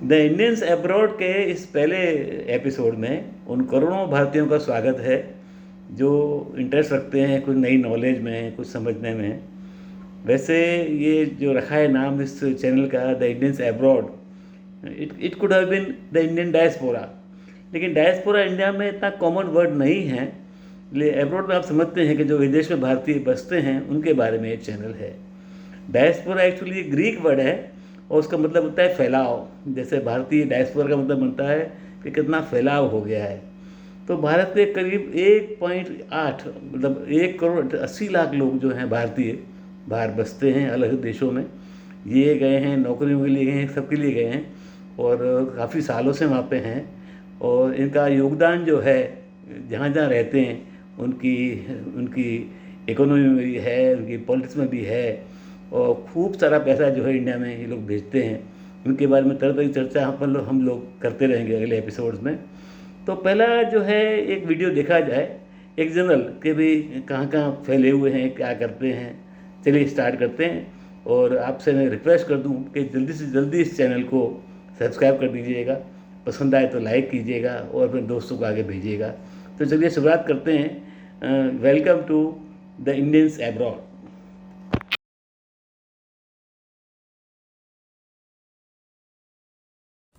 The Indians abroad के इस पहले एपिसोड में उन करोड़ों भारतीयों का स्वागत है जो इंटरेस्ट रखते हैं कुछ नई नॉलेज में, कुछ समझने में। वैसे ये जो रखा है नाम इस चैनल का, the Indians abroad, it could have been the Indian diaspora, लेकिन डायस्पोरा इंडिया में इतना कॉमन वर्ड नहीं है। अब्रॉड में आप समझते हैं कि जो विदेश में भारतीय बसते हैं उनके बारे में एक चैनल है। डायस्पोरा एक्चुअली ग्रीक वर्ड है और उसका मतलब होता है फैलाव। जैसे भारतीय डायस्पोरा का मतलब बनता है कि कितना फैलाव हो गया है। तो भारत के करीब 1.8 मतलब 1 करोड़ 80 लाख लोग जो हैं भारतीय बाहर बसते हैं अलग देशों में। ये गए हैं, नौकरियों के लिए गए हैं, सबके लिए गए हैं और काफ़ी सालों से वहाँ पे हैं। और इनका योगदान जो है जहाँ जहाँ रहते हैं उनकी इकोनॉमी में भी है, उनकी पॉलिटिक्स में भी है और खूब सारा पैसा जो है इंडिया में ये लोग भेजते हैं। उनके बारे में तरह तरह की चर्चा हम लोग करते रहेंगे अगले एपिसोड्स में। तो पहला जो है एक वीडियो देखा जाए एक जनरल के भी कहाँ कहाँ फैले हुए हैं, क्या करते हैं। चलिए स्टार्ट करते हैं और आपसे मैं रिक्वेस्ट कर दूं कि जल्दी से जल्दी इस चैनल को सब्सक्राइब कर दीजिएगा, पसंद आए तो लाइक कीजिएगा और अपने दोस्तों को आगे भेजिएगा। तो चलिए शुरुआत करते हैं। Welcome to the Indians abroad.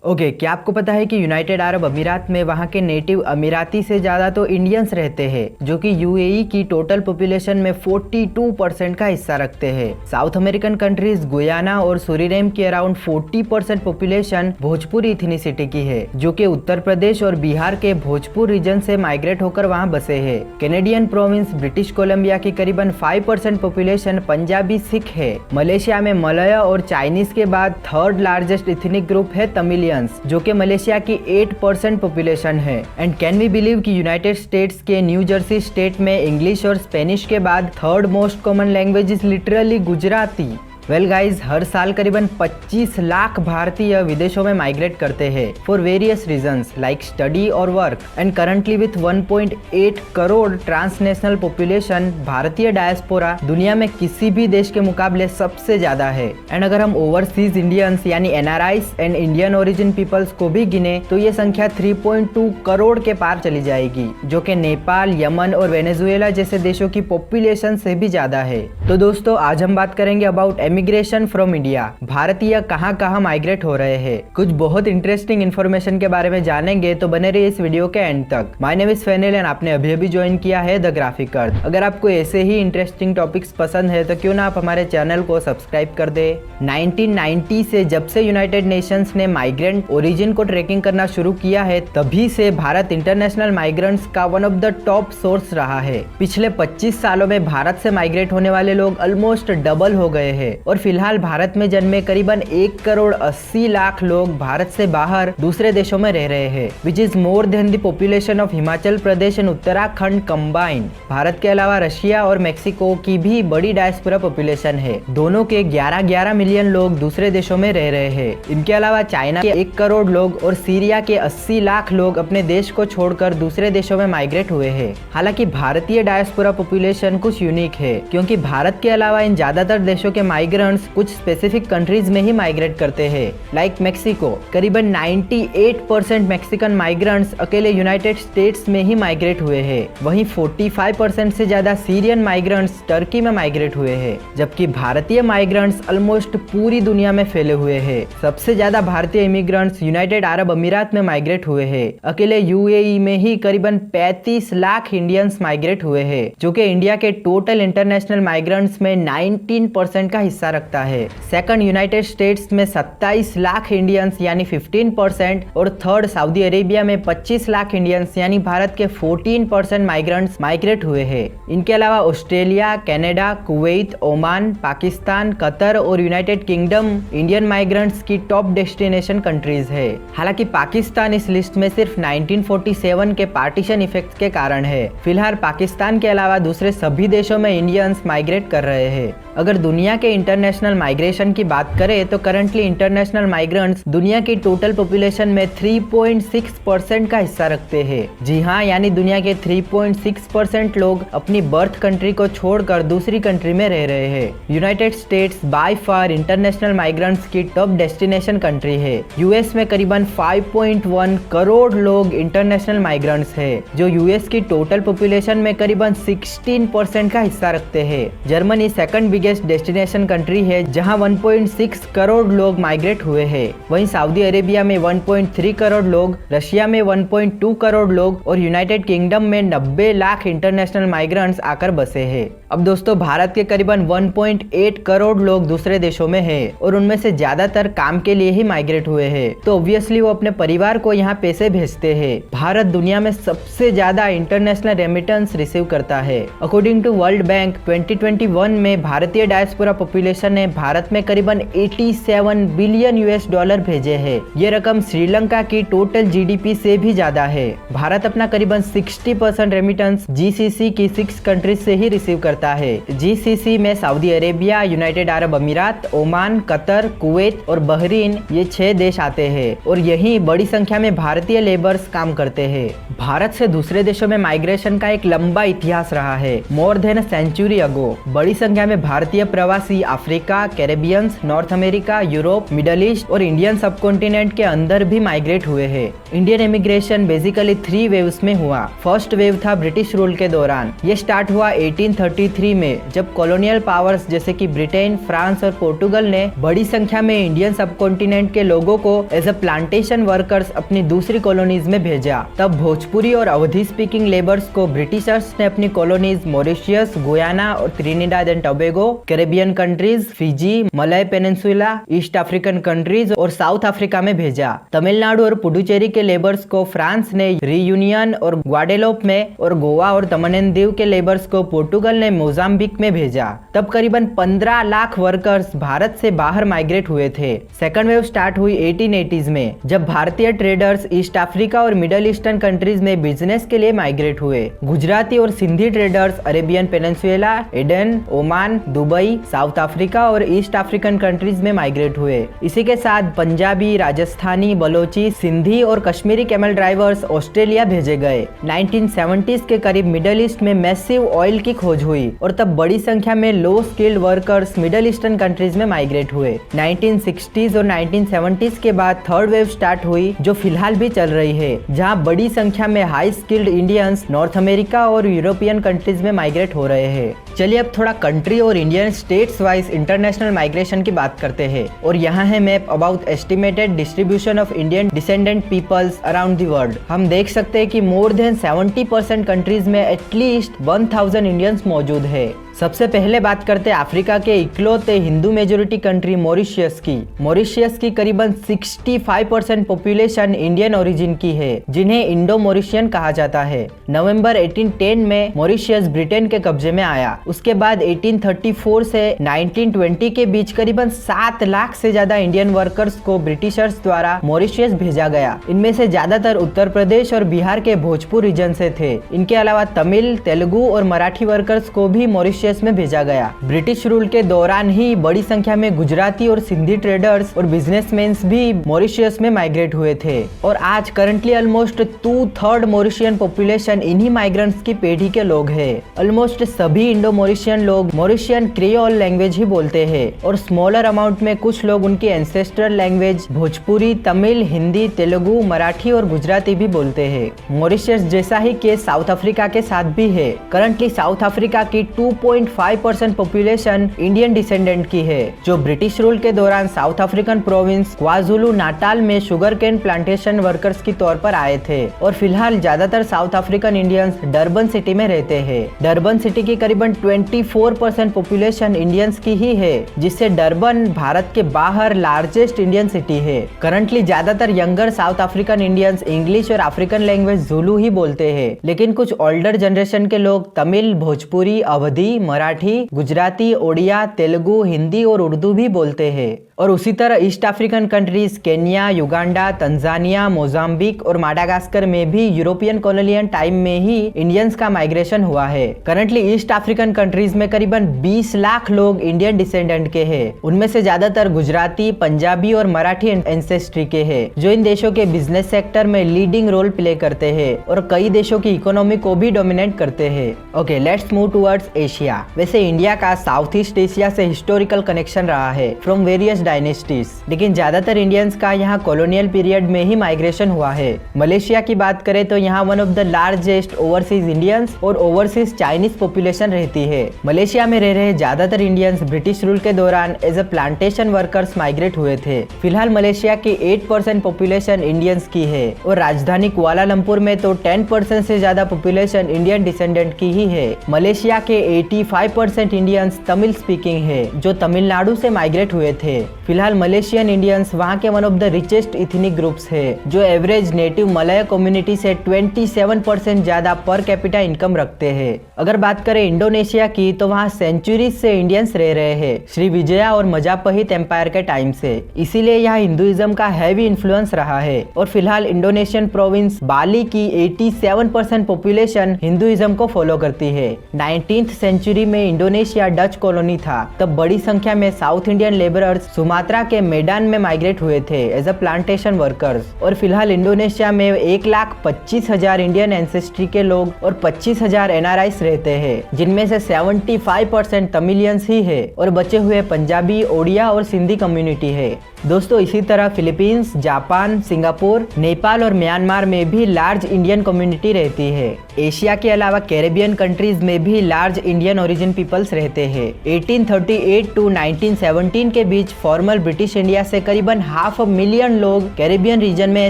Okay, क्या आपको पता है कि यूनाइटेड अरब अमीरात में वहाँ के नेटिव अमीराती से ज़्यादा तो इंडियंस रहते हैं, जो कि यूएई की टोटल पॉपुलेशन में 42% का हिस्सा रखते हैं। साउथ अमेरिकन कंट्रीज गुयाना और सुरीनेम की अराउंड 40% पॉपुलेशन भोजपुरी इथनिसिटी की है, जो कि उत्तर प्रदेश और बिहार के भोजपुर रीजन से माइग्रेट होकर वहाँ बसे है। कैनेडियन प्रोविंस ब्रिटिश कोलंबिया की करीबन 5% पॉपुलेशन पंजाबी सिख है। मलेशिया में मलय और चाइनीज के बाद थर्ड लार्जेस्ट इथनिक ग्रुप है तमिलियन, जो कि मलेशिया की 8% पॉपुलेशन है। एंड कैन वी बिलीव कि यूनाइटेड स्टेट्स के न्यू जर्सी स्टेट में इंग्लिश और स्पेनिश के बाद third most common language is literally Gujarati. Well guys, हर साल करीबन 25 लाख भारतीय विदेशों में माइग्रेट करते हैं for various reasons like study और work. And currently with 1.8 crore transnational population, भारतीय डायस्पोरा दुनिया में किसी भी देश के मुकाबले सबसे ज्यादा है। एंड अगर हम ओवरसीज इंडियंस यानी NRIs and Indian origin peoples को भी गिने तो ये संख्या 3.2 करोड़ के पार चली जाएगी, जो कि नेपाल, यमन और वेनेजुएला जैसे देशों की पॉपुलेशन से भी ज्यादा है। तो दोस्तों, आज हम बात करेंगे अबाउट इमिग्रेशन फ्रॉम इंडिया। भारतीय कहां कहां माइग्रेट हो रहे हैं। कुछ बहुत इंटरेस्टिंग इन्फॉर्मेशन के बारे में जानेंगे, तो बने रहिए इस वीडियो के एंड तक। My name is Fenil and आपने अभी अभी ज्वाइन किया है द ग्राफिक अर्थ। अगर आपको ऐसे ही इंटरेस्टिंग टॉपिक्स पसंद है तो क्यों ना आप हमारे चैनल को सब्सक्राइब कर दे। 1990 से जब से यूनाइटेड नेशंस ने माइग्रेंट ओरिजिन को ट्रैकिंग करना शुरू किया है, तभी से भारत इंटरनेशनल माइग्रेंट्स का one of the top source रहा है। पिछले 25 सालों में भारत से माइग्रेट होने वाले लोग ऑलमोस्ट डबल हो गए हैं और फिलहाल भारत में जन्मे करीबन 1 करोड़ 80 लाख लोग भारत से बाहर दूसरे देशों में रह रहे हैं, which is more than the population of Himachal Pradesh and Uttarakhand combined. Bharat के अलावा रशिया और मेक्सिको की भी बड़ी डायस्पोरा पॉपुलेशन है। दोनों के 11 मिलियन लोग दूसरे देशों में रह रहे हैं। इनके अलावा चाइना के 1 करोड़ लोग और सीरिया के 80 लाख लोग अपने देश को छोड़कर दूसरे देशों में माइग्रेट हुए हैं। हालांकि भारतीय डायस्पोरा पॉपुलेशन कुछ यूनिक है, क्योंकि भारत के अलावा इन ज्यादातर देशों के माइग्रेंट्स कुछ स्पेसिफिक कंट्रीज में ही माइग्रेट करते हैं, लाइक मेक्सिको। करीबन 98% मैक्सिकन माइग्रेंट्स अकेले यूनाइटेड स्टेट्स में ही माइग्रेट हुए हैं। वहीं 45% से ज्यादा सीरियन माइग्रेंट्स टर्की में माइग्रेट हुए हैं, जबकि भारतीय माइग्रेंट्स ऑलमोस्ट पूरी दुनिया में फैले हुए हैं। सबसे ज्यादा भारतीय इमिग्रेंट्स यूनाइटेड अरब अमीरात में माइग्रेट हुए हैं। अकेले यूएई में ही करीबन 35 लाख इंडियंस माइग्रेट हुए हैं, जो कि इंडिया के टोटल इंटरनेशनल माइग्रेंट्स में 19% का हिस्सा रखता है। सेकंड यूनाइटेड स्टेट्स में 27 लाख इंडियंस यानी 15% और थर्ड सऊदी अरेबिया में 25 लाख इंडियंस यानी भारत के 14% माइग्रेंट्स माइग्रेट हुए हैं। इनके अलावा Australia, Canada, Kuwait, Oman, Pakistan, Qatar और यूनाइटेड किंगडम इंडियन माइग्रेंट्स की टॉप डेस्टिनेशन कंट्रीज है। हालांकि पाकिस्तान इस लिस्ट में सिर्फ 1947 के पार्टीशन इफेक्ट के कारण है। फिलहाल पाकिस्तान के अलावा दूसरे सभी देशों में इंडियंस माइग्रेट कर रहे हैं। अगर दुनिया के इंटरनेशनल माइग्रेशन की बात करें तो करंटली इंटरनेशनल माइग्रेंट्स दुनिया की टोटल पॉपुलेशन में 3.6% का हिस्सा रखते हैं। जी हाँ, यानी दुनिया के 3.6% लोग अपनी बर्थ कंट्री को छोड़कर दूसरी कंट्री में रह रहे हैं। United states by far international migrants की टॉप डेस्टिनेशन कंट्री है। यूएस में करीबन 5.1 करोड़ लोग इंटरनेशनल माइग्रेंट्स है, जो यूएस की टोटल पॉपुलेशन में करीबन 16% का हिस्सा रखते हैं। Germany second biggest destination country है, जहां 1.6 करोड़ लोग माइग्रेट हुए हैं। वहीं सऊदी अरेबिया में 1.3 करोड़ लोग, रशिया में 1.2 करोड़ लोग और यूनाइटेड किंगडम में 90 लाख इंटरनेशनल माइग्रेंट्स आकर बसे हैं। अब दोस्तों, भारत के करीबन 1.8 करोड़ लोग दूसरे देशों में हैं और उनमें से ज्यादातर काम के लिए ही माइग्रेट हुए हैं, तो ऑब्वियसली वो अपने परिवार को यहाँ पैसे भेजते हैं। भारत दुनिया में सबसे ज्यादा इंटरनेशनल रेमिटेंस रिसीव करता है। अकॉर्डिंग टू वर्ल्ड बैंक 2021 में भारतीय डायस्पोरा पॉपुलेशन ने भारत में करीबन 87 बिलियन $US भेजे हैं। ये रकम श्रीलंका की टोटल जीडीपी से भी ज्यादा है। भारत अपना करीबन 60% रेमिटेंस जीसीसी की 6 कंट्रीज से ही रिसीव करता है। जीसीसी में सऊदी अरेबिया, यूनाइटेड अरब अमीरात, ओमान, कतर, कुवैत और बहरीन, ये 6 देश आते हैं और यही बड़ी संख्या में भारतीय लेबर्स काम करते हैं। भारत से दूसरे देशों में माइग्रेशन का एक लंबा इतिहास रहा है। मोर देन सेंचुरी अगो बड़ी संख्या में भारतीय प्रवासी Africa, Caribbeans, North America, Europe, Middle East और इंडियन सब कॉन्टिनेंट के अंदर भी माइग्रेट हुए हैं। इंडियन इमिग्रेशन बेसिकली 3 वेव्स में हुआ। फर्स्ट वेव था ब्रिटिश रूल के दौरान। ये स्टार्ट हुआ 1833 में, जब कॉलोनियल पावर्स जैसे कि ब्रिटेन, फ्रांस और पोर्टुगल ने बड़ी संख्या में इंडियन सब कॉन्टिनेंट के लोगों को एज अ प्लांटेशन वर्कर्स अपनी दूसरी कॉलोनीज में भेजा। तब भोजपुरी और अवधी स्पीकिंग लेबर्स को ब्रिटिशर्स ने अपनी कॉलोनीज मॉरिशस, गुयाना और त्रिनिडाद and Tobago, Caribbean countries, Fiji, Malay peninsula, east African countries और साउथ अफ्रीका में भेजा। तमिलनाडु और पुडुचेरी के लेबर्स को फ्रांस ने रियूनियन और ग्वाडेलोप में और गोवा और दमन दीव के लेबर्स को पोर्टुगल ने मोजाम्बिक में भेजा। तब करीबन 15 लाख वर्कर्स भारत से बाहर माइग्रेट हुए थे। सेकंड वेव स्टार्ट हुई 1880s में, जब भारतीय ट्रेडर्स ईस्ट अफ्रीका और मिडल ईस्टर्न कंट्रीज में बिजनेस के लिए माइग्रेट हुए। गुजराती और Sindhi traders Arabian peninsula, Aden, Oman, Dubai, South Africa और ईस्ट अफ्रीकन कंट्रीज में माइग्रेट हुए। इसी के साथ पंजाबी, राजस्थानी, बलोची, सिंधी और कश्मीरी कैमल ड्राइवर्स ऑस्ट्रेलिया भेजे गए। 1970s के करीब मिडल ईस्ट में मैसिव ऑयल की खोज हुई और तब बड़ी संख्या में low skilled workers Middle eastern countries में माइग्रेट हुए। 1960s और 1970s के बाद थर्ड वेव स्टार्ट हुई, जो फिलहाल भी चल रही है, जहां बड़ी संख्या में high skilled Indians north America और यूरोपियन कंट्रीज में माइग्रेट हो रहे हैं। चलिए अब थोड़ा कंट्री और Indian states wise international migration की बात करते हैं। और यहाँ है map about estimated distribution of Indian descendant peoples around the world. हम देख सकते हैं कि मोर देन 70% कंट्रीज में एटलीस्ट 1000 इंडियंस मौजूद है। सबसे पहले बात करते हैं अफ्रीका के इकलौते हिंदू मेजोरिटी कंट्री मॉरिशस की। मॉरिशस की करीबन 65% पॉपुलेशन इंडियन ओरिजिन की है, जिन्हें इंडो मॉरिशियन कहा जाता है। नवंबर 1810 में मॉरिशस ब्रिटेन के कब्जे में आया। उसके बाद 1834 से 1920 के बीच करीबन 7 लाख से ज्यादा इंडियन वर्कर्स को ब्रिटिशर्स द्वारा मॉरिशस भेजा गया। इनमें से ज्यादातर उत्तर प्रदेश और बिहार के भोजपुर रीजन से थे। इनके अलावा तमिल, तेलुगु और मराठी वर्कर्स को भी मॉरिशस में भेजा गया। ब्रिटिश रूल के दौरान ही बड़ी संख्या में गुजराती और सिंधी ट्रेडर्स और बिजनेसमैन्स भी मॉरिशस में माइग्रेट हुए थे। और आज करंटली ऑलमोस्ट 2/3 मॉरिशियन पॉपुलेशन इन्हीं माइग्रेंट्स की पीढ़ी के लोग हैं। ऑलमोस्ट सभी इंडो मॉरिशियन लोग मॉरिशियन क्रियोल लैंग्वेज ही बोलते हैं और स्मॉलर अमाउंट में कुछ लोग उनकी एंसेस्ट्रल लैंग्वेज भोजपुरी, तमिल, हिंदी, तेलुगु, मराठी और गुजराती भी बोलते हैं। मॉरिशस जैसा ही केस साउथ अफ्रीका के साथ भी है। करंटली साउथ अफ्रीका की 2.5% पॉपुलेशन इंडियन डिसेंडेंट की है, जो ब्रिटिश रूल के दौरान south African province KwaZulu natal में शुगर केन प्लांटेशन वर्कर्स के तौर पर आए थे। और फिलहाल ज्यादातर south African Indians Durban city में रहते हैं। डरबन सिटी की करीबन 24% पॉपुलेशन इंडियंस की ही है, जिससे डरबन भारत के बाहर लार्जेस्ट इंडियन सिटी है। करंटली ज्यादातर younger south African Indians English और अफ्रीकन लैंग्वेज जुलू ही बोलते हैं, लेकिन कुछ ओल्डर जनरेशन के लोग तमिल, भोजपुरी, अवधी, मराठी, गुजराती, ओडिया, तेलुगु, हिंदी और उर्दू भी बोलते हैं। और उसी तरह east African countries Kenya, Uganda, Tanzania, Mozambique और माडागास्कर में भी यूरोपियन कॉलोनियल टाइम में ही इंडियंस का माइग्रेशन हुआ है। करंटली ईस्ट अफ्रीकन कंट्रीज में करीबन 20 लाख लोग इंडियन डिसेंडेंट के हैं। उनमें से ज्यादातर गुजराती, पंजाबी और मराठी एंसेस्ट्री के हैं, जो इन देशों के बिजनेस सेक्टर में लीडिंग रोल प्ले करते हैं और कई देशों की इकोनॉमी को भी डोमिनेट करते हैं। Okay, let's move towards Asia. वैसे इंडिया का साउथ ईस्ट एशिया से हिस्टोरिकल कनेक्शन रहा है फ्रॉम वेरियस डायनेस्टीज, लेकिन ज्यादातर इंडियंस का यहाँ कॉलोनियल पीरियड में ही माइग्रेशन हुआ है। मलेशिया की बात करें तो यहाँ one of the largest overseas Indians और ओवरसीज चाइनीज पॉपुलेशन रहती है। मलेशिया में रह रहे ज्यादातर इंडियंस ब्रिटिश रूल के दौरान as a plantation workers migrate हुए थे। फिलहाल मलेशिया की 8% पॉपुलेशन इंडियंस की है और राजधानी कुआलालंपुर में तो 10% से ज्यादा पॉपुलेशन इंडियन डिसेंडेंट की ही है। मलेशिया के 85% इंडियंस तमिल स्पीकिंग है, जो तमिलनाडु से माइग्रेट हुए थे। फिलहाल मलेशियन इंडियंस वहाँ के one of the richest ethnic groups है, जो एवरेज नेटिव मलय कम्युनिटी से 27% ज्यादा पर कैपिटा इनकम रखते हैं। अगर बात करें इंडोनेशिया की, तो वहाँ सेंचुरीज से इंडियंस रह रहे हैं, श्री विजया और मजापहित एम्पायर के टाइम से। इसीलिए यहाँ हिंदुइज्म का हैवी इन्फ्लुएंस रहा है और फिलहाल इंडोनेशियन प्रोविंस बाली की 87% पॉपुलेशन हिंदुइज्म को फॉलो करती है। 19th सेंचुरी में इंडोनेशिया डच कॉलोनी था, तब बड़ी संख्या में साउथ इंडियन लेबरर्स सुमात्रा के मेडान में माइग्रेट हुए थे एज अ प्लांटेशन वर्कर्स। और फिलहाल इंडोनेशिया में 1,25,000 इंडियन एंसेस्ट्री के लोग और 25,000 NRIs रहते हैं, जिनमें से 75% तमिलियंस ही है और बचे हुए पंजाबी, ओडिया और सिंधी कम्युनिटी है। दोस्तों, इसी तरह फिलीपींस, जापान, सिंगापुर, नेपाल और म्यांमार में भी लार्ज इंडियन कम्युनिटी रहती है। एशिया के अलावा कैरेबियन कंट्रीज में भी लार्ज इंडियन ओरिजिन पीपल्स रहते हैं। 1838 टू 1917 के बीच फॉर्मल ब्रिटिश इंडिया से करीबन 500,000 लोग कैरेबियन रीजन में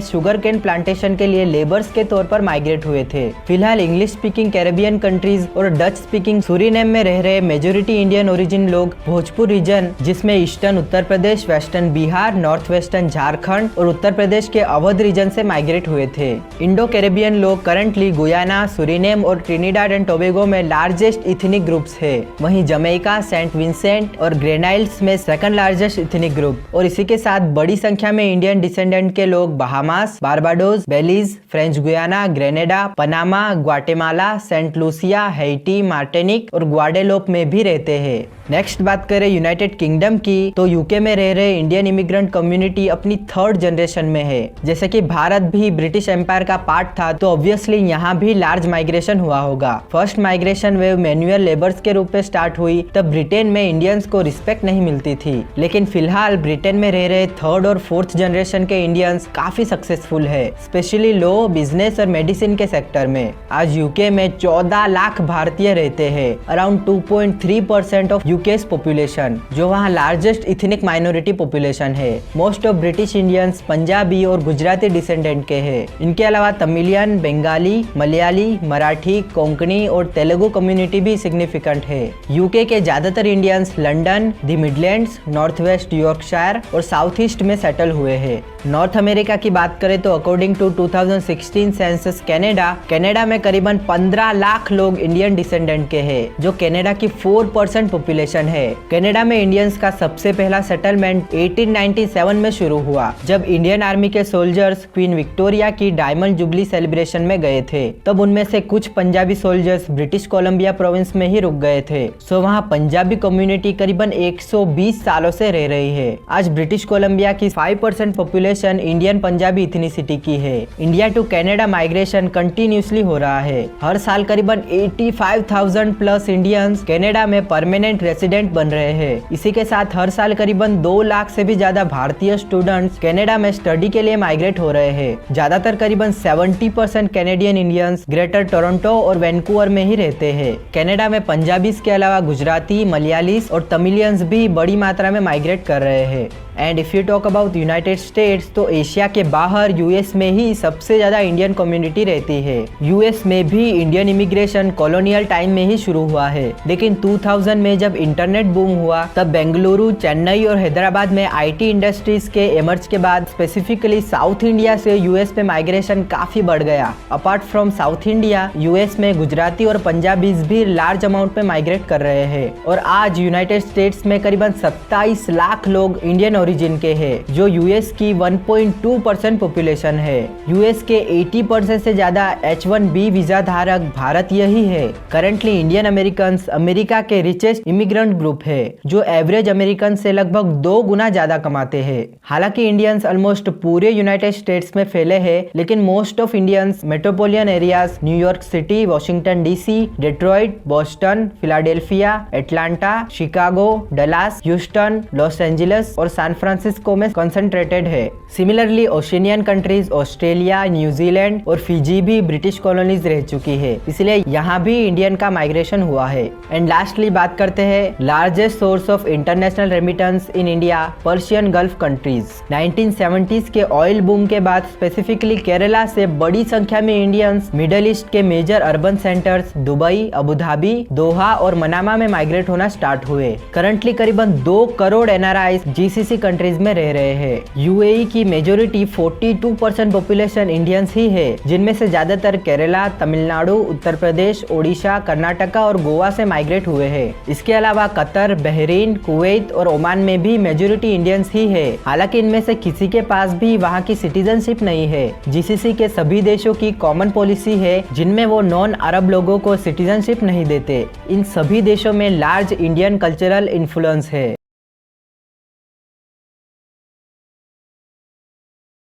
शुगर केन प्लांटेशन के लिए लेबर्स के तौर पर माइग्रेट हुए थे। फिलहाल इंग्लिश स्पीकिंग कैरेबियन कंट्रीज और डच स्पीकिंग सूरीनेम में रह रहे मेजोरिटी इंडियन ओरिजिन लोग भोजपुर रीजन, जिसमें eastern Uttar Pradesh, western Bihar, north western Jharkhand और उत्तर प्रदेश के अवध रीजन से माइग्रेट हुए थे। इंडो कैरेबियन लोग करंटली गुयाना, सूरीनेम और ट्रिनिडाड एंड टोबैगो में लार्जेस्ट इथनिक ग्रुप्स है। वहीं जमैका, सेंट विंसेंट और ग्रेनाइल्स में सेकंड लार्जेस्ट इथनिक ग्रुप। और इसी के साथ बड़ी संख्या में इंडियन डिसेंडेंट के लोग Bahamas, Barbados, Belize, French Guiana, Grenada, Panama, Guatemala, Saint Lucia, Haiti, Martinique और ग्वाडेलोप में भी रहते हैं। नेक्स्ट बात करें यूनाइटेड किंगडम की, तो यूके में रह रहे इंडियन इमिग्रेंट कम्युनिटी अपनी 3rd जनरेशन में है। जैसे कि भारत भी ब्रिटिश एम्पायर का पार्ट था, तो ऑब्वियसली यहाँ भी लार्ज माइग्रेशन हुआ होगा। First migration wave manual labours के रूप में स्टार्ट हुई, तब ब्रिटेन में इंडियंस को रिस्पेक्ट नहीं मिलती थी। लेकिन फिलहाल ब्रिटेन में रह रहे 3rd और 4th जनरेशन के इंडियंस काफी सक्सेसफुल है, स्पेशली लॉ, बिजनेस और मेडिसिन के सेक्टर में। आज यूके में 14 लाख भारतीय रहते हैं, अराउंड 2.3% ऑफ यूके's पॉपुलेशन, जो वहाँ लार्जेस्ट इथनिक माइनॉरिटी पॉपुलेशन है। Most of British Indians Punjabi और गुजराती डिसेंडेंट के हैं। इनके अलावा तमिलियन, बंगाली, मलयाली, मराठी, कोंकणी और तेलुगु कम्युनिटी भी सिग्निफिकेंट है। यूके के ज्यादातर Indians London, the Midlands, north West Yorkshire और साउथ ईस्ट में सेटल हुए हैं। नॉर्थ अमेरिका की बात करें तो अकॉर्डिंग टू 2016 सेंसस कनाडा में करीबन 15 लाख लोग इंडियन डिसेंडेंट के हैं, जो कनाडा की 4% पॉपुलेशन है। कनाडा में इंडियंस का सबसे पहला सेटलमेंट 1897 में शुरू हुआ, जब इंडियन आर्मी के सोल्जर्स क्वीन विक्टोरिया की डायमंड जुबली सेलिब्रेशन में गए थे। तब उनमें से कुछ Punjabi soldiers British Columbia province में ही रुक गए थे। सो वहाँ पंजाबी कम्युनिटी करीबन 120 सालों से रह रही है। आज ब्रिटिश कोलंबिया की 5% पॉपुलेशन इंडियन पंजाबी इथनिसिटी की है। India to Canada migration continuously हो रहा है। हर साल करीबन 85,000 प्लस इंडियंस कनाडा में परमानेंट रेसिडेंट बन रहे हैं। इसी के साथ हर साल करीबन 2 लाख से भी ज्यादा भारतीय स्टूडेंट्स कनाडा में स्टडी के लिए माइग्रेट हो रहे हैं। ज्यादातर करीबन 70% कैनेडियन इंडियंस ग्रेटर टोरंटो और वैंकूवर में ही रहते हैं। कनाडा में पंजाबीज के अलावा गुजराती, मलयालीस और तमिलियंस भी बड़ी मात्रा में माइग्रेट कर रहे हैं। And if you talk about United states, तो एशिया के बाहर यूएस में ही सबसे ज्यादा इंडियन कम्युनिटी रहती है। यूएस में भी इंडियन इमिग्रेशन कॉलोनियल टाइम में ही शुरू हुआ है, लेकिन 2000 में जब इंटरनेट बूम हुआ, तब बेंगलुरु, चेन्नई और हैदराबाद में आईटी इंडस्ट्रीज के इमर्ज के बाद स्पेसिफिकली साउथ इंडिया से यूएस में माइग्रेशन काफी बढ़ गया। Apart from south India, US में गुजराती और पंजाबीज भी लार्ज अमाउंट अमाउंट में माइग्रेट कर रहे हैं और आज यूनाइटेड स्टेट्स में करीबन 27 लाख लोग इंडियन ओरिजिन के हैं, जो यूएस की 1.2% पॉपुलेशन है। यूएस के 80% से ज्यादा H1B वीजा धारक भारत यही है। करंटली इंडियन अमेरिकन अमेरिका के रिचेस्ट इमिग्रेंट ग्रुप है, जो एवरेज अमेरिकन से लगभग 2 गुना ज्यादा कमाते हैं। हालांकि इंडियंस ऑलमोस्ट पूरे यूनाइटेड स्टेट्स में फैले हैं, लेकिन most of Indians metropolitan areas New York city, Washington DC, Detroit, Boston, Philadelphia, Atlanta, Chicago, Dallas, Houston, Los Angeles और सैन फ्रांसिस्को में कंसंट्रेटेड है। सिमिलरली ओशिनियन कंट्रीज ऑस्ट्रेलिया, न्यूजीलैंड और फिजी भी ब्रिटिश कॉलोनीज रह चुकी है, इसलिए यहाँ भी इंडियन का माइग्रेशन हुआ है। एंड लास्टली बात करते हैं largest source of international remittance in India, Persian gulf countries. 1970s के ऑयल बूम के बाद स्पेसिफिकली केरला से बड़ी संख्या में इंडियंस मिडिल ईस्ट के major urban centres Dubai, Abu Dhabi, Doha और मनामा में माइग्रेट होना स्टार्ट हुए। करंटली करीबन 2 करोड़ NRIs GCC कंट्रीज में रह रहे हैं। UAE की मेजोरिटी 42% पॉपुलेशन इंडियंस ही है, जिनमें से ज्यादातर केरला, तमिलनाडु, उत्तर प्रदेश, ओडिशा, कर्नाटका और गोवा से माइग्रेट हुए हैं। इसके अलावा कतर, बहरीन, कुवैत और ओमान में भी मेजोरिटी इंडियंस ही है। हालांकि इनमें से किसी के पास भी वहाँ की सिटीजनशिप नहीं है। GCC के सभी देशों की कॉमन पॉलिसी है, जिनमें वो नॉन अरब लोगों को सिटीजनशिप नहीं देते। इन सभी देशों में लार्ज इंडियन कल्चरल इन्फ्लुएंस है।